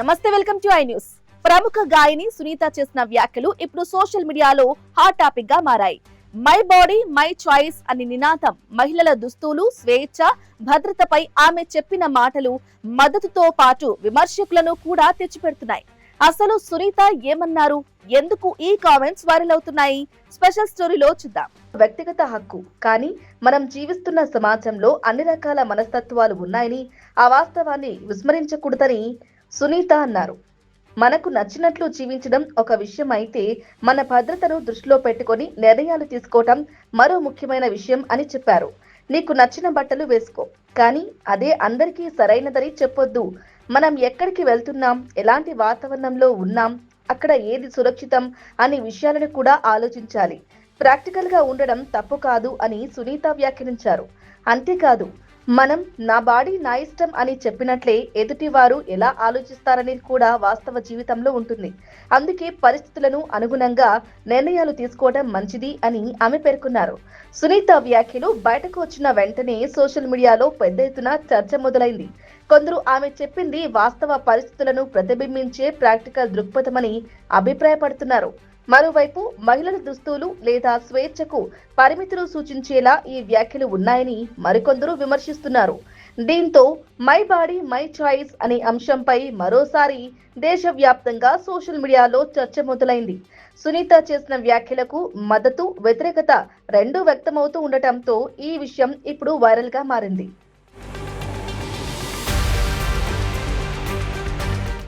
నమస్తే, welcome to I news. ప్రముఖ గాయని సునీత చేసిన వ్యాఖ్యలు ఇప్పుడు సోషల్ మీడియాలో హాట్ టాపిక్ గా మారాయి. మై బాడీ మై చాయిస్ అని నినాదం, మహిళల దుస్తులు, స్వేచ్ఛ, భద్రతపై ఆమె చెప్పిన మాటలు మద్దతుతో పాటు విమర్శకులను కూడా తెచ్చిపెడుతున్నాయి. అసలు సునీత ఏమన్నారు? ఎందుకు ఈ కామెంట్స్ వైరల్ అవుతున్నాయి? స్పెషల్ స్టోరీలో చూద్దాం. వ్యక్తిగత హక్కు, కానీ మనం జీవిస్తున్న సమాజంలో అన్ని రకాల మనస్తత్వాలు ఉన్నాయని, ఆ వాస్తవాన్ని విస్మరించకూడదని సునీత అన్నారు. మనకు నచ్చినట్లు జీవించడం ఒక విషయం అయితే, మన భద్రతను దృష్టిలో పెట్టుకొని నిర్ణయాలు తీసుకోవటం మరో ముఖ్యమైన విషయం అని చెప్పారు. నీకు నచ్చిన బట్టలు వేసుకో, కానీ అదే అందరికీ సరైనదని చెప్పొద్దు. మనం ఎక్కడికి వెళ్తున్నాం, ఎలాంటి వాతావరణంలో ఉన్నాం, అక్కడ ఏది సురక్షితం అనే విషయాలను కూడా ఆలోచించాలి. ప్రాక్టికల్ గా ఉండడం తప్పు కాదు అని సునీత వ్యాఖ్యానించారు. అంతేకాదు, మనం నా బాడీ నా ఇష్టం అని చెప్పినట్లే ఎదుటి వారు ఎలా ఆలోచిస్తారనేది కూడా వాస్తవ జీవితంలో ఉంటుంది. అందుకే పరిస్థితులను అనుగుణంగా నిర్ణయాలు తీసుకోవడం మంచిది అని ఆమె పేర్కొన్నారు. సునీత వ్యాఖ్యలు బయటకు వచ్చిన వెంటనే సోషల్ మీడియాలో పెద్ద ఎత్తున చర్చ మొదలైంది. కొందరు ఆమె చెప్పింది వాస్తవ పరిస్థితులను ప్రతిబింబించే ప్రాక్టికల్ దృక్పథమని అభిప్రాయపడుతున్నారు. మరోవైపు మహిళల దుస్తులు లేదా స్వేచ్ఛకు పరిమితులు సూచించేలా ఈ వ్యాఖ్యలు ఉన్నాయని మరికొందరు విమర్శిస్తున్నారు. దీంతో మై బాడీ మై చాయిస్ అనే అంశంపై మరోసారి దేశవ్యాప్తంగా సోషల్ మీడియాలో చర్చ మొదలైంది. సునీత చేసిన వ్యాఖ్యలకు మద్దతు, వ్యతిరేకత రెండూ వ్యక్తమవుతూ ఉండటంతో ఈ విషయం ఇప్పుడు వైరల్ గా మారింది.